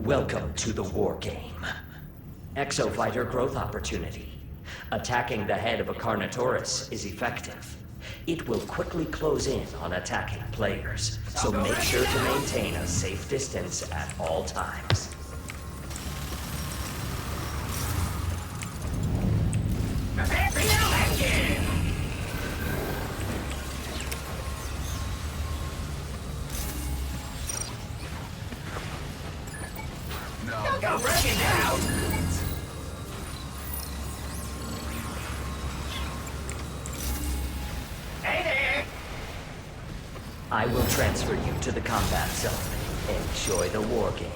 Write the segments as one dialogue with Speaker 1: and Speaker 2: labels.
Speaker 1: Welcome to the war game. Exofighter growth opportunity. Attacking the head of a Carnotaurus is effective. It will quickly close in on attacking players, so make sure to maintain a safe distance at all times.
Speaker 2: Go break it down! Hey there!
Speaker 1: I will transfer you to the combat zone. Enjoy the war game.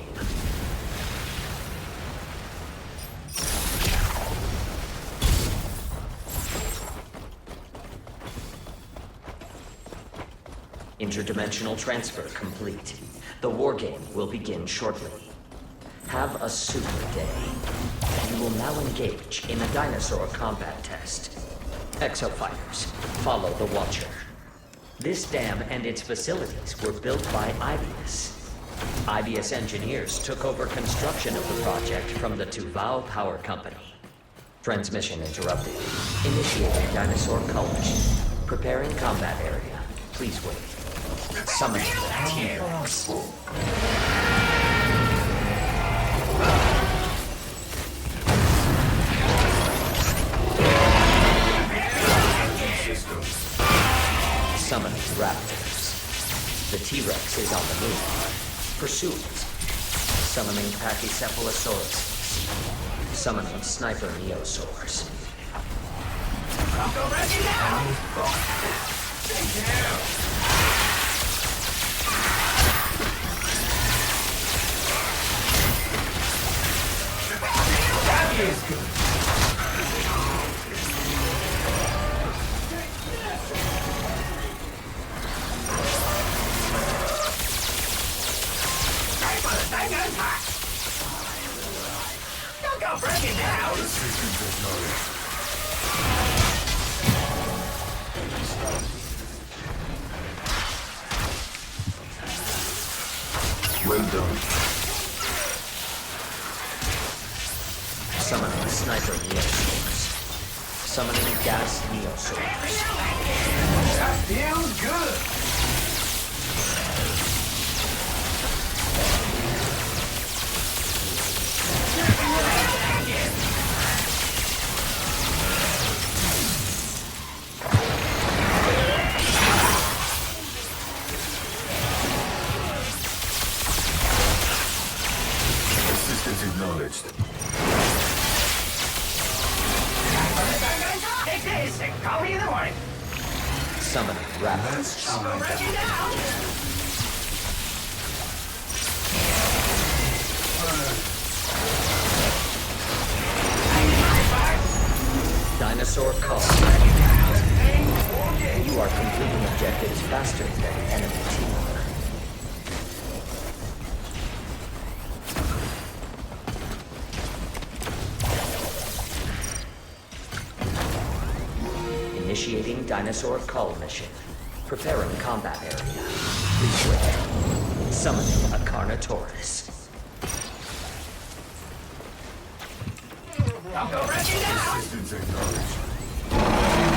Speaker 1: Interdimensional transfer complete. The war game will begin shortly. Have a super day. You will now engage in a dinosaur combat test. Exofighters, follow the Watcher. This dam and its facilities were built by Aibius. Aibius engineers took over construction of the project from the Tuvao Power Company. Transmission interrupted. Initiating dinosaur collision. Preparing combat area. Please wait. Summoning T-Rex. Summoning raptors. The T-Rex is on the move. Pursue it. Summoning Pachycephalosaurus. Summoning sniper neosaurs.
Speaker 2: I'll go break it down! Take it out! That is good. Don't go break it down!
Speaker 3: Well done.
Speaker 1: Summoning sniper neosaurs. Summoning gas neosaurs.
Speaker 2: That feels good!
Speaker 3: Assistance acknowledged.
Speaker 2: Take this and call me in the morning.
Speaker 1: Summoning raptors.
Speaker 2: I'll go break it down!
Speaker 1: Dinosaur call. You are completing objectives faster than the enemy team. Initiating dinosaur call mission. Preparing combat area. Please wait. Summoning a Carnotaurus.
Speaker 2: I'll go break it down!
Speaker 3: Assistance acknowledged.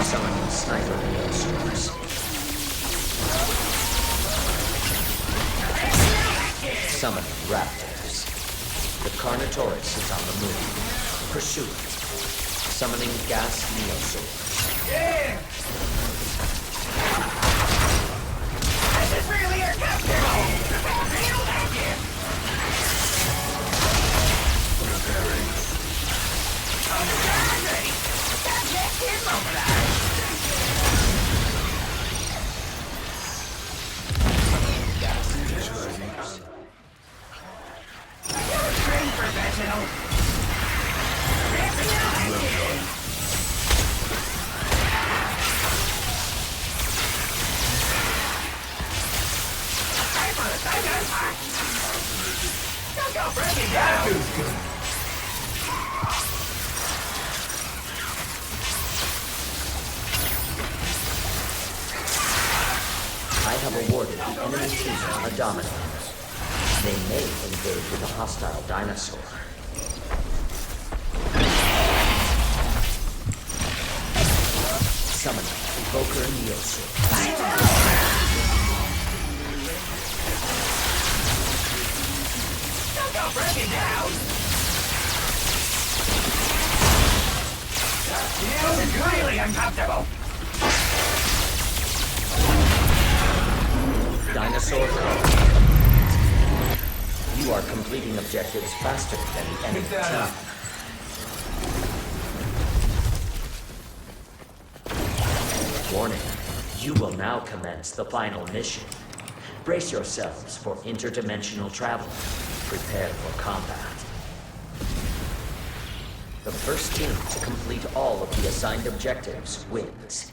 Speaker 1: Summoning sniper neosaurs. Summoning raptors. The Carnotaurus is on the move. Pursue it. Summoning gas neosaurs.
Speaker 2: Yeah! This is really your Capcom!
Speaker 3: Preparing.
Speaker 2: I'm ready! That's it, here's mobilized!
Speaker 3: Initializing.
Speaker 2: You're trained professional!
Speaker 3: Well done.
Speaker 2: Don't go breaking down! That feels good!
Speaker 1: I have awarded the enemy team a dominance. They may invade with a hostile dinosaur. Summon Evoker Neosaurs.
Speaker 2: Don't break it down! Feels really uncomfortable!
Speaker 1: Dinosaur complete. You are completing objectives faster than the enemy team. Warning, you will now commence the final mission. Brace yourselves for interdimensional travel. Prepare for combat. The first team to complete all of the assigned objectives wins.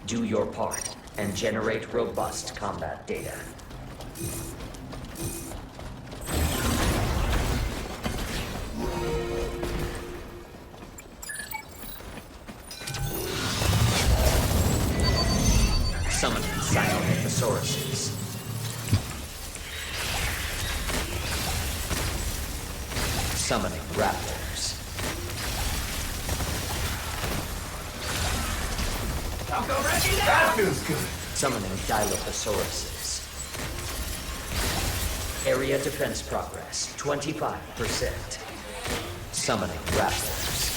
Speaker 1: Do your part and generate robust combat data. Summoning Sinomythosauruses. Summoning raptors.
Speaker 2: Don't go breaking down!
Speaker 3: That feels good.
Speaker 1: Summoning Dilophosauruses. Area defense progress, 25%. Summoning raptors.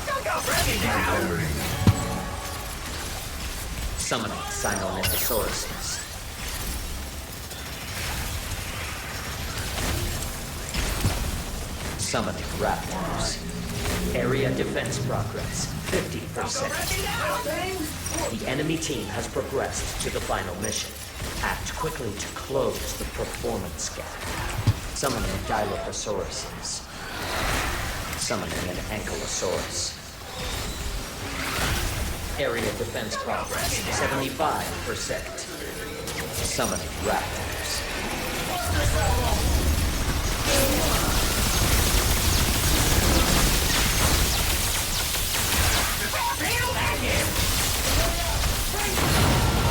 Speaker 2: Don't go breaking down!
Speaker 3: Repairing.
Speaker 1: Summoning Sinomythosauruses. Summoning raptors. Area defense progress, 50%. The enemy team has progressed to the final mission. Act quickly to close the performance gap. Summoning Dilophosauruses. Summoning an Ankylosaurus. Area defense progress, 75%. Summoning raptors.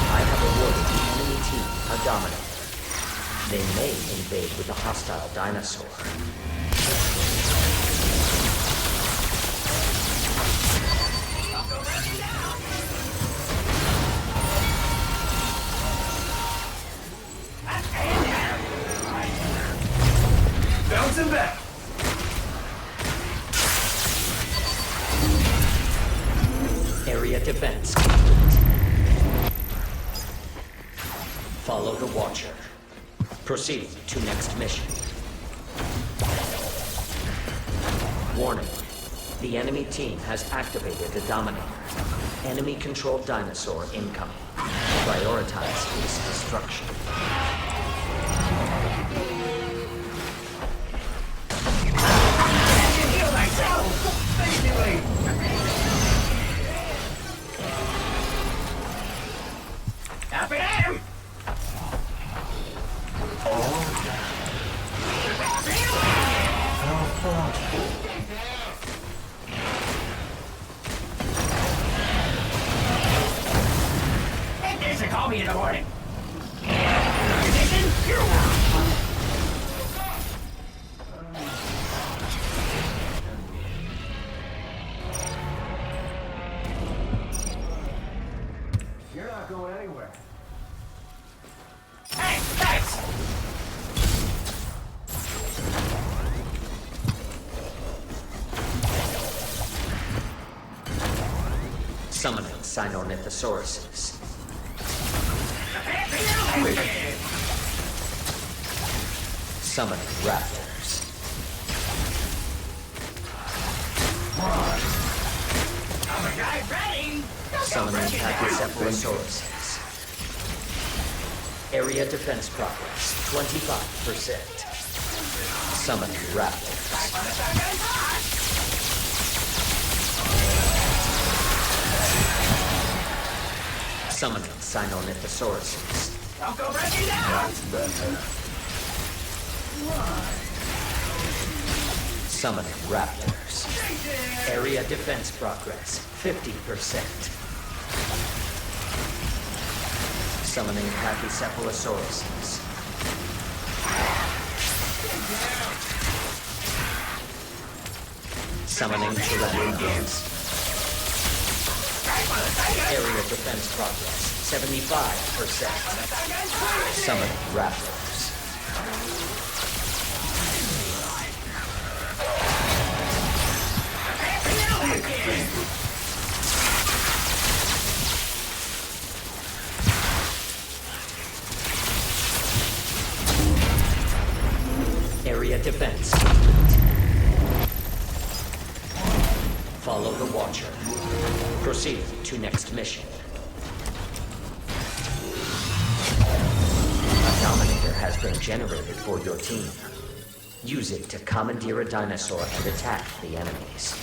Speaker 1: I have awarded the enemy team a dominator. They may invade with a hostile dinosaur.
Speaker 2: Bouncing back!
Speaker 1: Area defense complete. Follow the Watcher. Proceed to next mission. Warning. The enemy team has activated the Dominator. Enemy-controlled dinosaur incoming. Prioritize its destruction.
Speaker 2: I can heal myself! Anyway! Up and at him! Take this and call me in the morning. Position,
Speaker 4: You're not going anywhere.
Speaker 2: Hey, thanks!
Speaker 1: Summoning Sinomythosauruses. Summoning raptors.
Speaker 2: I'm a guy ready!
Speaker 1: Summoning Pachycephalosauruses. Area defense progress, 25%. Summoning raptors. Summoning Sinomythosauruses.
Speaker 2: Don't go breaking down!
Speaker 1: Summoning raptors. Area defense progress, 50%. Summoning Pachycephalosauruses. Summoning Terrestrials. Area defense progress, 75%. Summoning Raptors. Area defense complete. Follow the Watcher. Proceed to next mission. A Dominator has been generated for your team. Use it to commandeer a dinosaur and attack the enemies.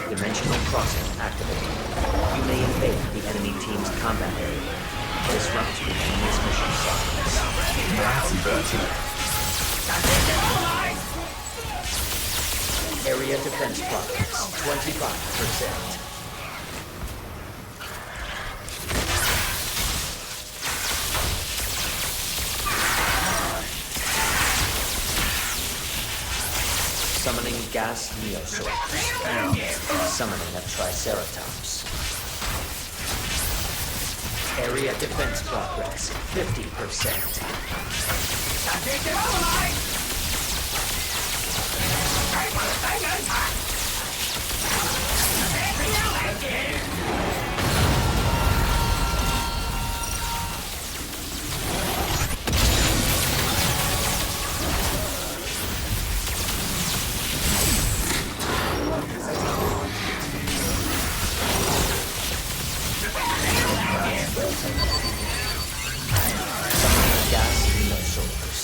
Speaker 1: Dimensional crossing activated. You may invade the enemy team's combat area. Disrupt the enemy's mission sequence.
Speaker 3: That's better.
Speaker 1: Area defense progress, 25%. Summoning gas neosaurs. Summoning a triceratops. Area defense progress, 50%. Summoning gas neosaurs.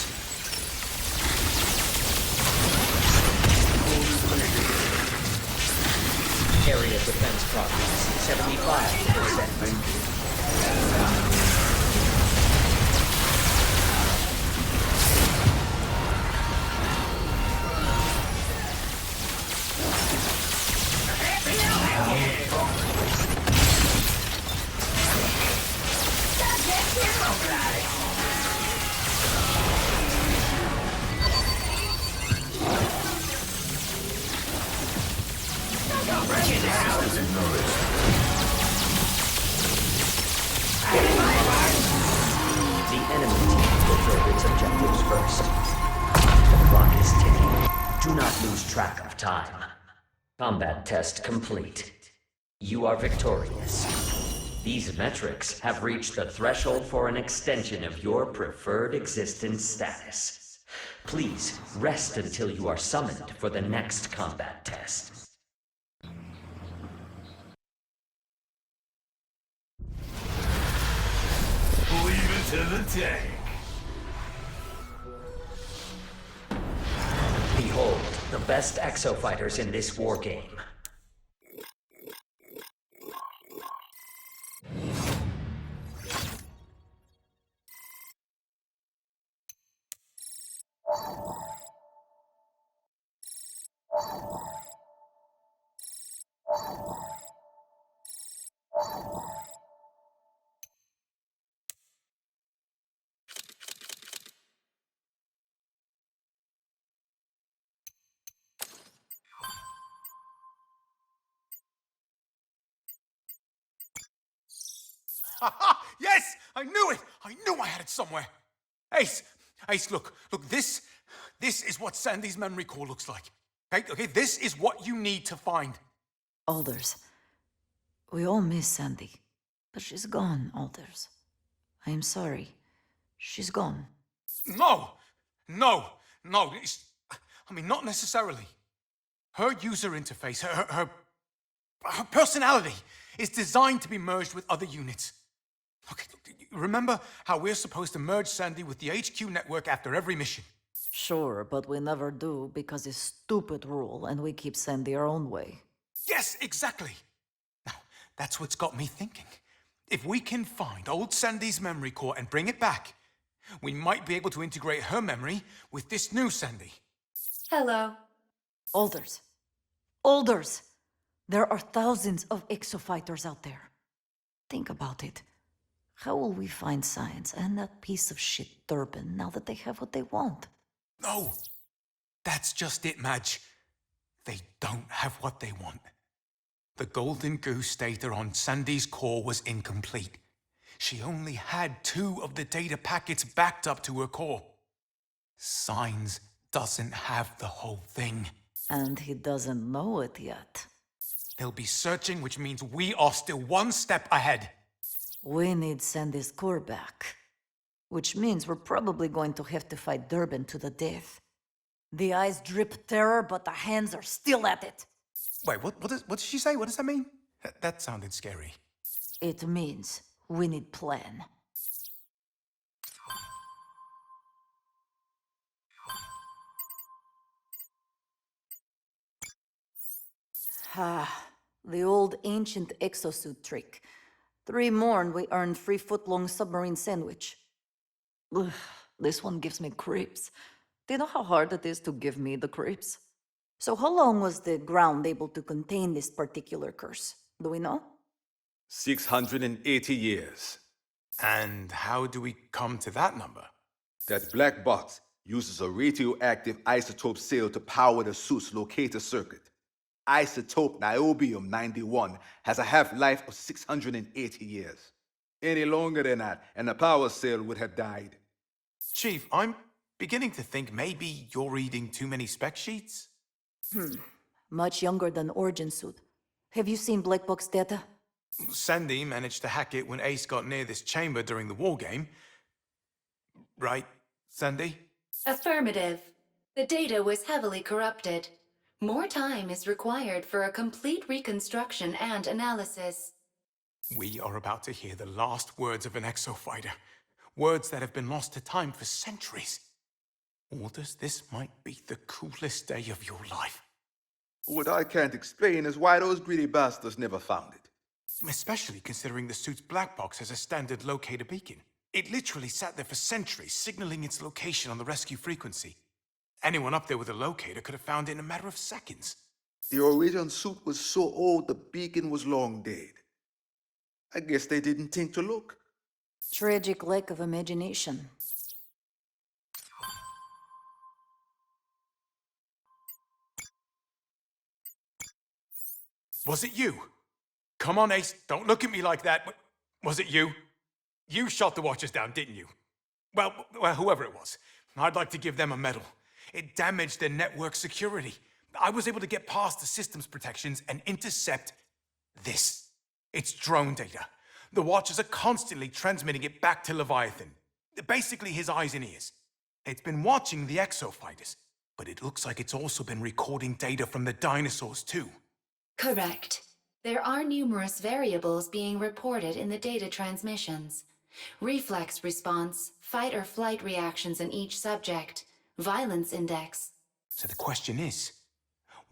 Speaker 1: Area defense progress, 75%.
Speaker 3: Systems acknowledged.
Speaker 1: The enemy team fulfilled its objectives first. The clock is ticking. Do not lose track of time. Combat test complete. You are victorious. These metrics have reached the threshold for an extension of your preferred existence status. Please rest until you are summoned for the next combat test.
Speaker 3: Leave it to the tank.
Speaker 1: Behold, the best exofighters in this wargame.
Speaker 5: Aha! Yes! I knew it! I knew I had it somewhere! Ace! Ace, look, this is what Sandy's memory core looks like. Okay, this is what you need to find.
Speaker 6: Alders. We all miss Sandy. But she's gone, Alders. I am sorry. She's gone.
Speaker 5: No! I mean, not necessarily. Her user interface, her personality is designed to be merged with other units. Okay, remember how we're supposed to merge Sandy with the HQ network after every mission?
Speaker 6: Sure, but we never do because it's stupid rule and we keep Sandy our own way.
Speaker 5: Yes, exactly. Now, that's what's got me thinking. If we can find old Sandy's memory core and bring it back, we might be able to integrate her memory with this new Sandy.
Speaker 7: Hello.
Speaker 6: Alders. Alders! There are thousands of exofighters out there. Think about it. How will we find science and that piece of shit Durbin now that they have what they want?
Speaker 5: No, that's just it, Madge. They don't have what they want. The golden goose data on Sandy's core was incomplete. She only had 2 of the data packets backed up to her core. Signs doesn't have the whole thing.
Speaker 6: And he doesn't know it yet.
Speaker 5: They'll be searching, which means we are still 1 step ahead.
Speaker 6: We need Sandy's core back. Which means we're probably going to have to fight Durban to the death. The eyes drip terror, but the hands are still at it.
Speaker 5: Wait, what did she say? What does that mean? That sounded scary.
Speaker 6: It means we need plan. The old ancient exosuit trick. 3 more and we earn free foot-long submarine sandwich. Ugh, this one gives me creeps. Do you know how hard it is to give me the creeps? So how long was the ground able to contain this particular curse? Do we know?
Speaker 7: 680 years.
Speaker 5: And how do we come to that number?
Speaker 7: That black box uses a radioactive isotope cell to power the suit's locator circuit. Isotope niobium-91 has a half-life of 680 years. Any longer than that, and the power cell would have died.
Speaker 5: Chief, I'm beginning to think maybe you're reading too many spec sheets?
Speaker 6: Much younger than Origin Suit. Have you seen Black Box data?
Speaker 5: Sandy managed to hack it when Ace got near this chamber during the war game. Right, Sandy?
Speaker 8: Affirmative. The data was heavily corrupted. More time is required for a complete reconstruction and analysis.
Speaker 5: We are about to hear the last words of an exofighter. Words that have been lost to time for centuries. Orders, this might be the coolest day of your life.
Speaker 7: What I can't explain is why those greedy bastards never found it.
Speaker 5: Especially considering the suit's black box has a standard locator beacon. It literally sat there for centuries, signaling its location on the rescue frequency. Anyone up there with a locator could have found it in a matter of seconds.
Speaker 7: The Origin suit was so old the beacon was long dead. I guess they didn't think to look.
Speaker 6: Tragic lack of imagination.
Speaker 5: Was it you? Come on, Ace, don't look at me like that. Was it you? You shot the Watchers down, didn't you? Well, whoever it was. I'd like to give them a medal. It damaged their network security. I was able to get past the system's protections and intercept this. It's drone data. The Watchers are constantly transmitting it back to Leviathan. Basically his eyes and ears. It's been watching the exofighters, but it looks like it's also been recording data from the dinosaurs too.
Speaker 8: Correct. There are numerous variables being reported in the data transmissions. Reflex response, fight or flight reactions in each subject, violence index.
Speaker 5: So the question is,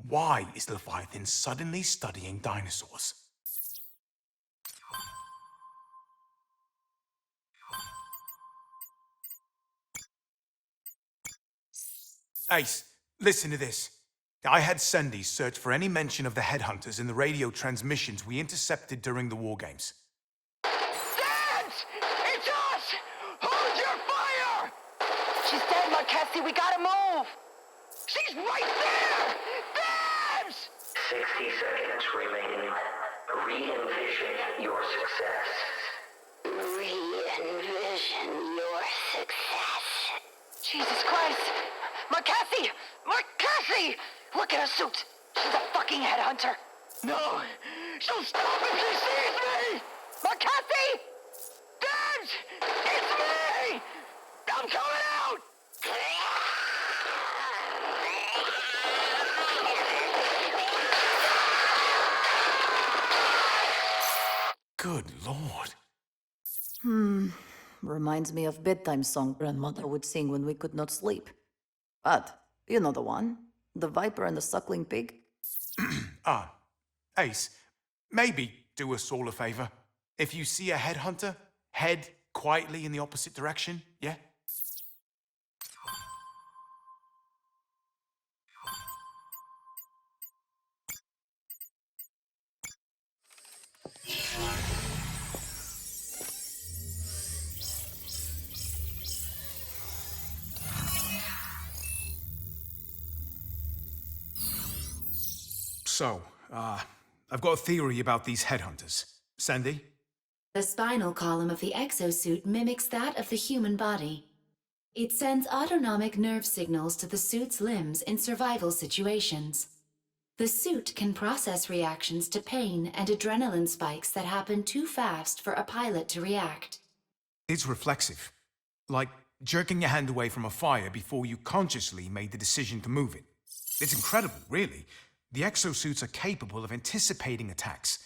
Speaker 5: why is Leviathan suddenly studying dinosaurs? Ace, listen to this. I had Sandy search for any mention of the headhunters in the radio transmissions we intercepted during the war games.
Speaker 2: Dad! It's us! Hold your fire! She's dead, Majesty. We gotta move! She's right there! Babs!
Speaker 1: 60 seconds remaining. Re-envision your success.
Speaker 2: Re-envision your success. Jesus Christ! Majesty! Majesty! Look at her suit! She's a fucking headhunter! No! She'll stop if she sees me! Majesty! Babs! It's me! I'm coming out!
Speaker 5: Good Lord.
Speaker 6: Reminds me of bedtime song grandmother would sing when we could not sleep. But, you know the one. The viper and the suckling pig.
Speaker 5: Ace, maybe do us all a favor. If you see a headhunter, head quietly in the opposite direction, yeah? So, I've got a theory about these headhunters. Sandy?
Speaker 8: The spinal column of the exosuit mimics that of the human body. It sends autonomic nerve signals to the suit's limbs in survival situations. The suit can process reactions to pain and adrenaline spikes that happen too fast for a pilot to react.
Speaker 5: It's reflexive. Like jerking your hand away from a fire before you consciously made the decision to move it. It's incredible, really. The exosuits are capable of anticipating attacks.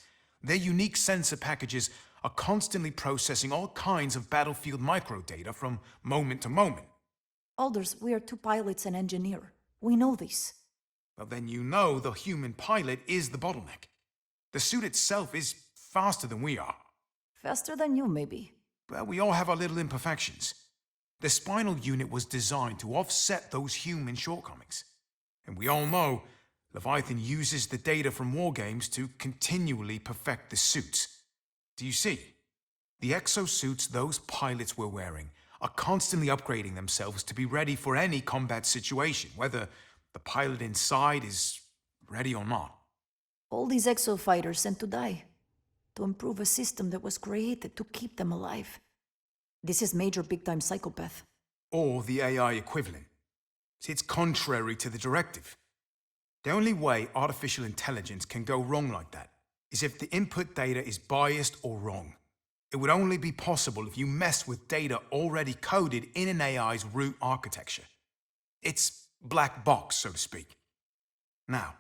Speaker 5: Their unique sensor packages are constantly processing all kinds of battlefield microdata from moment to moment.
Speaker 6: Alders, we are two pilots and engineer. We know this.
Speaker 5: Well, then you know the human pilot is the bottleneck. The suit itself is faster than we are.
Speaker 6: Faster than you, maybe.
Speaker 5: Well, we all have our little imperfections. The spinal unit was designed to offset those human shortcomings. And we all know Leviathan uses the data from wargames to continually perfect the suits. Do you see? The exosuits those pilots were wearing are constantly upgrading themselves to be ready for any combat situation, whether the pilot inside is ready or not.
Speaker 6: All these exofighters sent to die. To improve a system that was created to keep them alive. This is major big-time psychopath.
Speaker 5: Or the AI equivalent. See, it's contrary to the directive. The only way artificial intelligence can go wrong like that is if the input data is biased or wrong. It would only be possible if you mess with data already coded in an AI's root architecture. It's black box, so to speak. Now,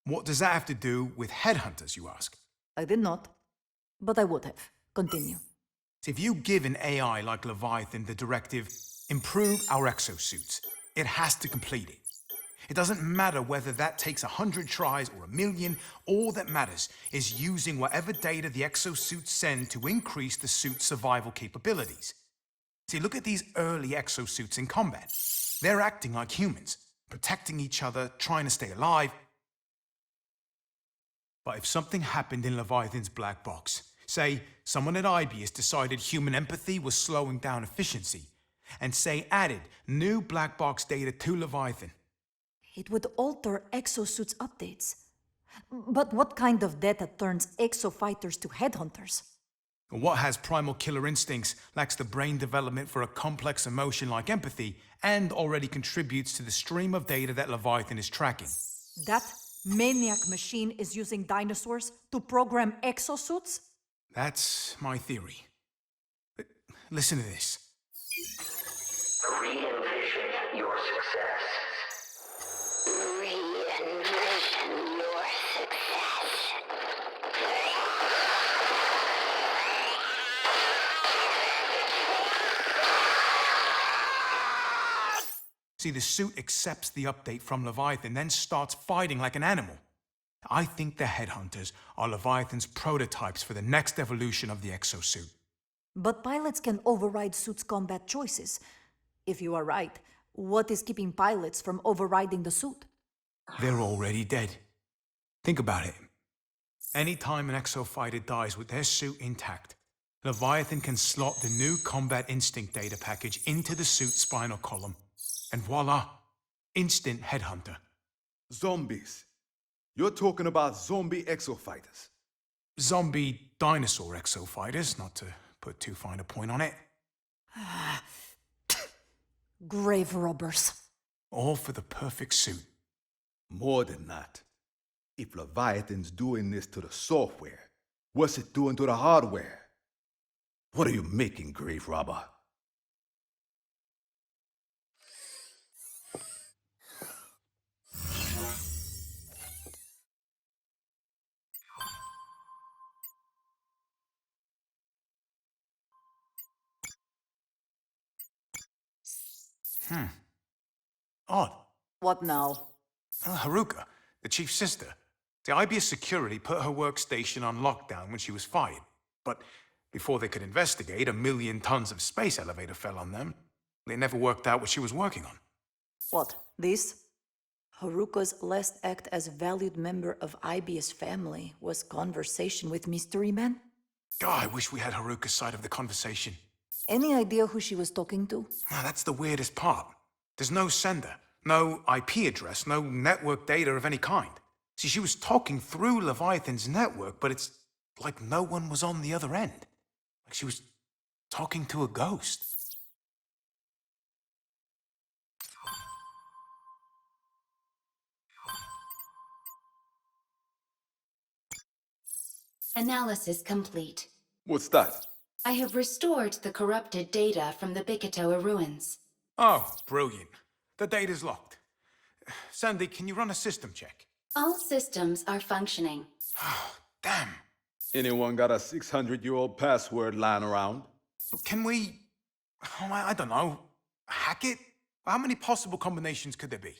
Speaker 5: what does that have to do with headhunters, you ask?
Speaker 6: I did not, but I would have. Continue.
Speaker 5: If you give an AI like Leviathan the directive, improve our exosuits, it has to complete it. It doesn't matter whether that takes 100 tries or 1,000,000, all that matters is using whatever data the exosuits send to increase the suit's survival capabilities. See, look at these early exosuits in combat. They're acting like humans, protecting each other, trying to stay alive. But if something happened in Leviathan's black box, say someone at Aibius decided human empathy was slowing down efficiency, and say added new black box data to Leviathan,
Speaker 6: It would alter exosuits updates. But what kind of data turns exofighters to headhunters?
Speaker 5: what has primal killer instincts, lacks the brain development for a complex emotion like empathy, and already contributes to the stream of data that Leviathan is tracking.
Speaker 6: That maniac machine is using dinosaurs to program exosuits?
Speaker 5: That's my theory. But listen to this.
Speaker 1: Re-envision your success.
Speaker 2: Re-envision your success.
Speaker 5: See, the suit accepts the update from Leviathan, then starts fighting like an animal. I think the headhunters are Leviathan's prototypes for the next evolution of the exosuit.
Speaker 6: But pilots can override suits' combat choices. If you are right, what is keeping pilots from overriding the suit?
Speaker 5: They're already dead. Think about it. Anytime an exofighter dies with their suit intact, Leviathan can slot the new combat instinct data package into the suit's spinal column. And voila, instant headhunter.
Speaker 7: Zombies. You're talking about zombie exofighters.
Speaker 5: Zombie dinosaur exofighters, not to put too fine a point on it.
Speaker 6: Grave robbers.
Speaker 5: All for the perfect suit.
Speaker 7: More than that. If Leviathan's doing this to the software, what's it doing to the hardware? What are you making, grave robber?
Speaker 5: Odd.
Speaker 6: What now?
Speaker 5: Haruka, the chief's sister. The Aibius security put her workstation on lockdown when she was fired. But before they could investigate, 1,000,000 tons of space elevator fell on them. They never worked out what she was working on.
Speaker 6: What, this? Haruka's last act as valued member of Aibius family was conversation with Mystery Man?
Speaker 5: God, I wish we had Haruka's side of the conversation.
Speaker 6: Any idea who she was talking to?
Speaker 5: That's the weirdest part. There's no sender, no IP address, no network data of any kind. See, she was talking through Leviathan's network, but it's like no one was on the other end. Like she was talking to a ghost.
Speaker 8: Analysis complete.
Speaker 7: What's that?
Speaker 8: I have restored the corrupted data from the Bikatoa ruins.
Speaker 5: Oh, brilliant. The data's locked. Sandy, can you run a system check?
Speaker 8: All systems are functioning.
Speaker 5: Damn.
Speaker 7: Anyone got a 600-year-old password lying around?
Speaker 5: Can we... I don't know. Hack it? How many possible combinations could there be?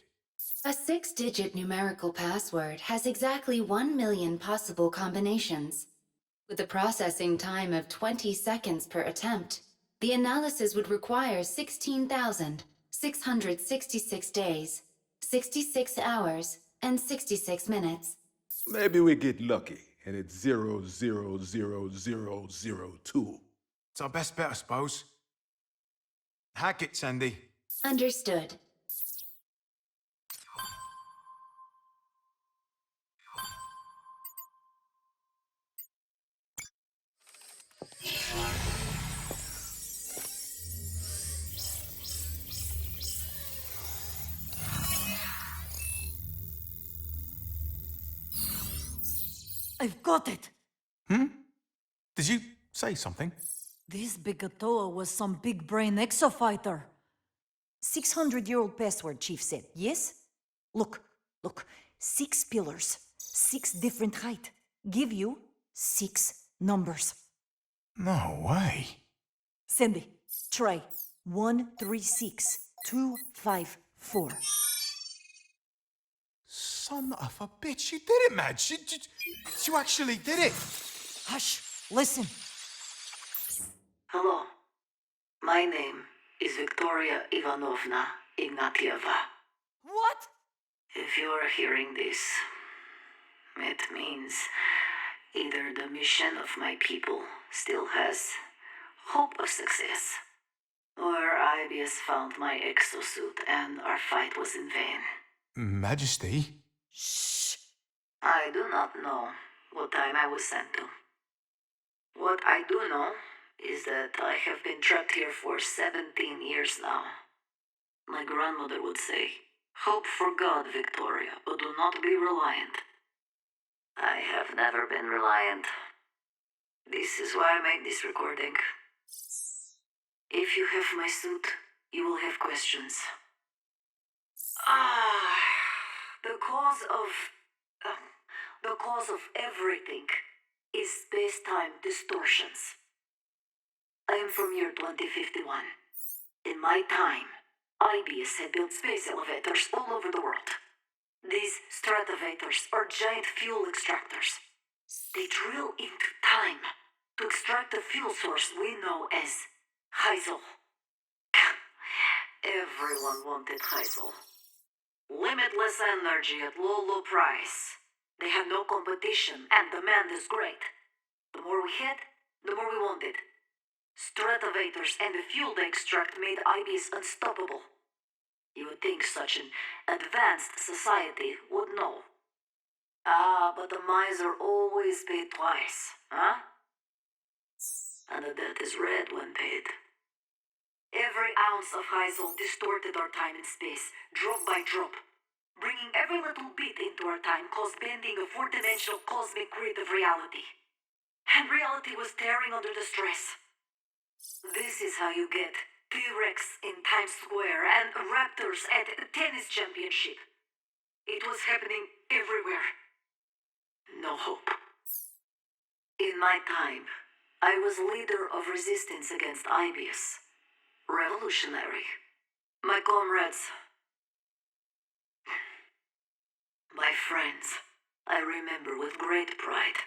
Speaker 8: A 6-digit numerical password has exactly 1 million possible combinations. With a processing time of 20 seconds per attempt, the analysis would require 16,666 days, 66 hours, and 66 minutes.
Speaker 7: Maybe we get lucky, and it's 000002.
Speaker 5: It's our best bet, I suppose. Hack it, Sandy.
Speaker 8: Understood.
Speaker 6: I've got it!
Speaker 5: Did you say something?
Speaker 6: This Bikatoa was some big brain exofighter. 600-year-old password, Chief said, yes? Look, 6 pillars, 6 different height. Give you 6 numbers.
Speaker 5: No way.
Speaker 6: Sandy, try 136254.
Speaker 5: Son of a bitch, you did it, Madge. You actually did it.
Speaker 6: Hush, listen.
Speaker 9: Hello. My name is Victoria Ivanovna Ignatieva.
Speaker 6: What?
Speaker 9: If you're hearing this, it means either the mission of my people still has hope of success, or Aibius found my exosuit and our fight was in vain.
Speaker 5: Majesty?
Speaker 6: Shh.
Speaker 9: I do not know what time I was sent to. What I do know is that I have been trapped here for 17 years now. My grandmother would say, "Hope for God, Victoria, but do not be reliant." I have never been reliant. This is why I make this recording. If you have my suit, you will have questions. The cause of everything is space-time distortions. I am from year 2051. In my time, Aibius had built space elevators all over the world. These stratovators are giant fuel extractors. They drill into time to extract the fuel source we know as Hi-Xol. Everyone wanted Hi-Xol. Limitless energy at low price. They have no competition and demand is great. The more we had, the more we wanted. Stratovators and the fuel they extract made Aibius unstoppable. You would think such an advanced society would know. But the miser always paid twice, huh? And the debt is red when paid. Every ounce of Hi-Xol distorted our time and space, drop by drop. Bringing every little bit into our time caused bending of four-dimensional cosmic grid of reality. And reality was tearing under the stress. This is how you get T-Rex in Times Square and Raptors at a tennis championship. It was happening everywhere. No hope. In my time, I was leader of resistance against Aibius. Revolutionary. My comrades, my friends, I remember with great pride.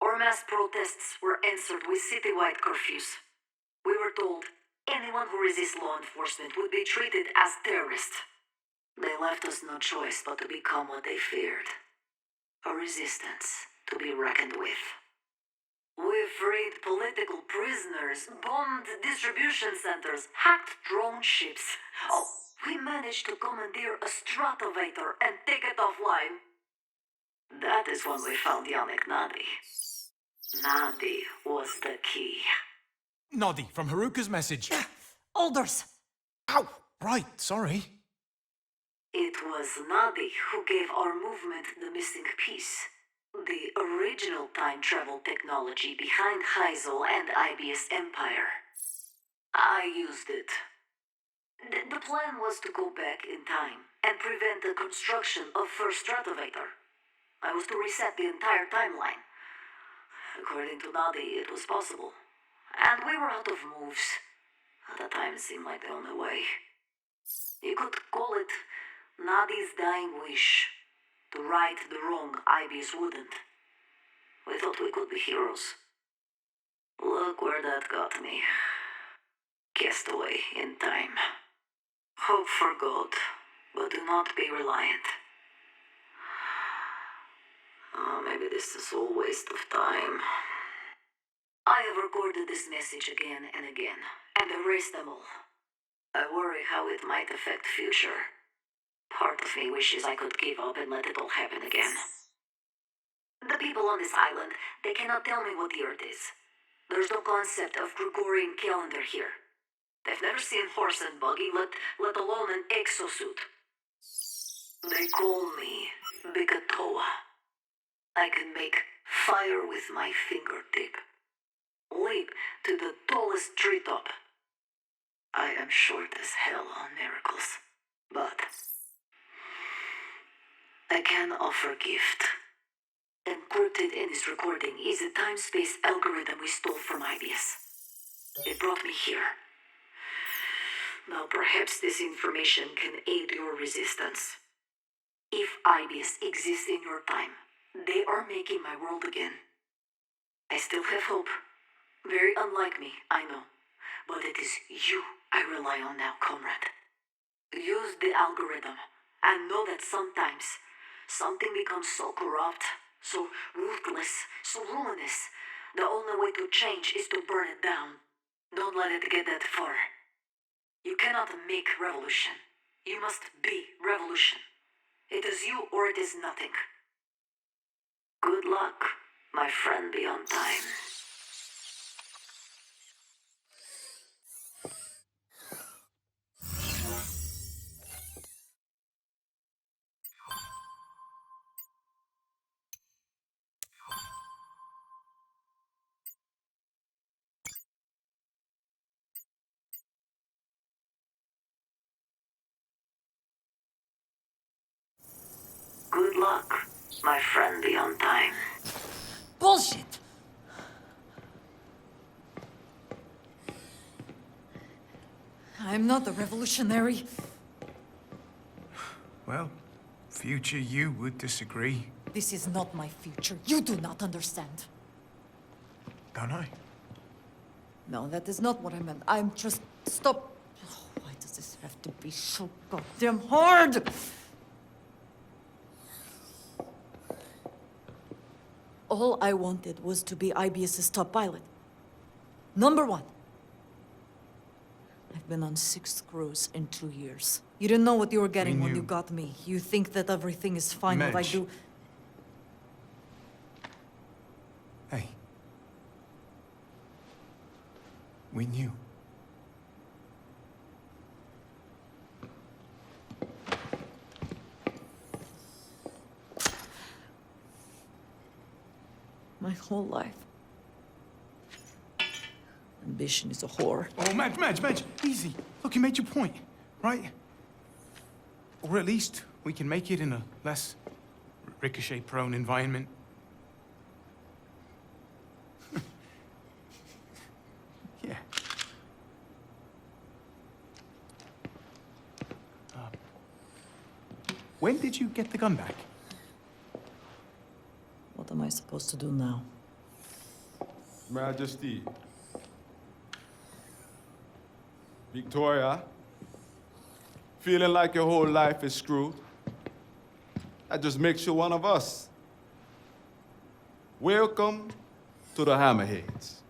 Speaker 9: Our mass protests were answered with citywide curfews. We were told anyone who resists law enforcement would be treated as terrorists. They left us no choice but to become what they feared. A resistance to be reckoned with. We freed political prisoners, bombed distribution centers, hacked drone ships. We managed to commandeer a stratovator and take it offline. That is when we found Yannick Nadi. Nadi was the key.
Speaker 5: Noddy, from Haruka's message.
Speaker 6: Alders!
Speaker 5: Ow! Right, sorry.
Speaker 9: It was Nadi who gave our movement the missing piece. The original time travel technology behind Hi-Xol and Aibius Empire. I used it. The plan was to go back in time and prevent the construction of first Stratovator. I was to reset the entire timeline. According to Nadi, it was possible. And we were out of moves. At the time, it seemed like the only way. You could call it Nadi's dying wish. To right the wrong Aibius wouldn't. We thought we could be heroes. Look where that got me. Cast away in time. Hope for God, but do not be reliant. Maybe this is all waste of time. I have recorded this message again and again, and erased them all. I worry how it might affect future. Part of me wishes I could give up and let it all happen again. The people on this island, they cannot tell me what the Earth is. There's no concept of Gregorian calendar here. They've never seen horse and buggy, let alone an exosuit. They call me Bigatoa. I can make fire with my fingertip. Leap to the tallest treetop. I am short as hell on miracles, but I can offer gift. Encrypted in this recording is a time-space algorithm we stole from Aibius. It brought me here. Now perhaps this information can aid your resistance. If Aibius exists in your time, they are making my world again. I still have hope. Very unlike me, I know. But it is you I rely on now, comrade. Use the algorithm, and know that sometimes something becomes so corrupt, so ruthless, so ruinous. The only way to change is to burn it down. Don't let it get that far. You cannot make revolution. You must be revolution. It is you or it is nothing. Good luck, my friend beyond time. Good luck, my friend beyond time.
Speaker 6: Bullshit! I'm not a revolutionary.
Speaker 5: Well, future you would disagree.
Speaker 6: This is not my future. You do not understand.
Speaker 5: Don't I?
Speaker 6: No, that is not what I meant. I'm just... Stop. Oh, why does this have to be so goddamn hard? All I wanted was to be Aibius's top pilot. Number one. I've been on 6 crews in 2 years. You didn't know what you were getting when you got me. You think that everything is fine what I do.
Speaker 5: Hey. We knew.
Speaker 6: My whole life. Ambition is a whore.
Speaker 5: Oh, Madge, easy. Look, you made your point, right? Or at least we can make it in a less ricochet-prone environment. Yeah. When did you get the gun back?
Speaker 6: What am I supposed to do now?
Speaker 10: Majesty. Victoria. Feeling like your whole life is screwed? That just makes you one of us. Welcome to the Hammerheads.